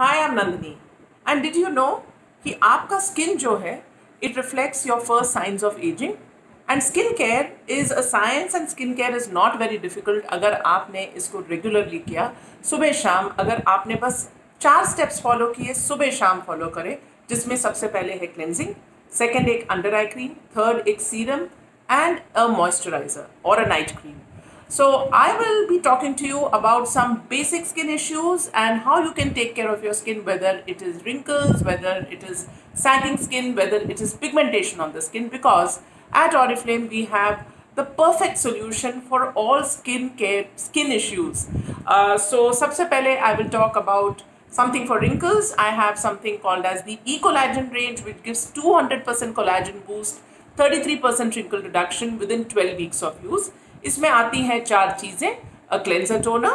Hi I am Nandini and did you know कि आपका skin जो है it reflects your first science of ageing and skin care is a science and skin care is not very difficult अगर आपने इसको regularly किया सुबह शाम अगर आपने बस 4 स्टेप्स फॉलो किए सुबह शाम फॉलो करें जिसमें सबसे पहले है क्लेंजिंग सेकेंड एक अंडर आई क्रीम थर्ड एक serum and a moisturizer or a night cream. So I will be talking to you about some basic skin issues and how you can take care of your skin, whether it is wrinkles, whether it is sagging skin, whether it is pigmentation on the skin, because at Oriflame we have the perfect solution for all skin issues. So सबसे पहले I will talk about something for wrinkles. I have something called as the E-Collagen range, which gives 200% collagen boost, 33% wrinkle reduction within 12 weeks of use. इसमें आती हैं 4 चीज़ें: a cleanser toner,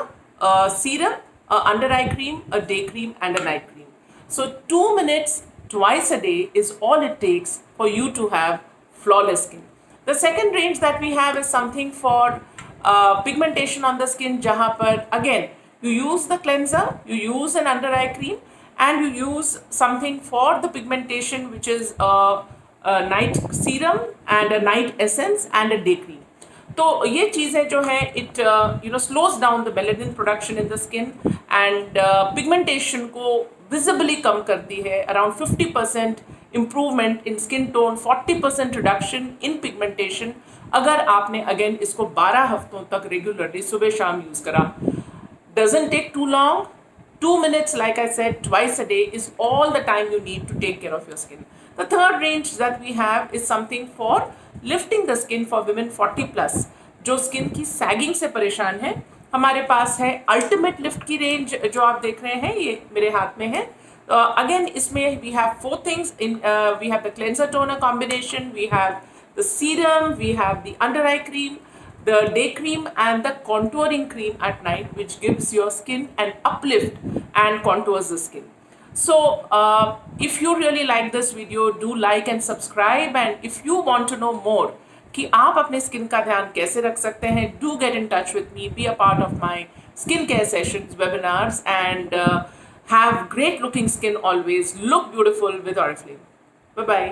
a serum, a under eye cream, a day cream and a night cream. So 2 minutes twice a day is all it takes for you to have flawless skin. The second range that we have is something for pigmentation on the skin, जहाँ पर again you use the cleanser, you use an under eye cream and you use something for the pigmentation which is a night serum and a night essence and a day cream. तो ये चीज़ें जो है it slows down the melanin production in the skin and pigmentation को visibly कम करती है. Around 50% improvement in skin tone, 40% reduction in pigmentation अगर आपने अगेन इसको 12 हफ्तों तक रेगुलरली सुबह शाम यूज़ करा. Doesn't take too long. 2 minutes, like I said, twice a day is all the time you need to take care of your skin. The third range that we have is something for lifting the skin for women 40 plus जो skin की sagging से परेशान है. हमारे पास है ultimate lift की range जो आप देख रहे हैं, ये मेरे हाथ में है. अगेन इसमें we have 4 things in. We have the cleanser toner combination, we have the serum, we have the under eye cream, the day cream and the contouring cream at night, which gives your skin an uplift and contours the skin. So if you really like this video, do like and subscribe, and if you want to know more कि आप अपने skin का ध्यान कैसे रख सकते हैं, do get in touch with me, be a part of my skincare sessions, webinars, and have great looking skin always. Look beautiful with Oriflame. Bye bye.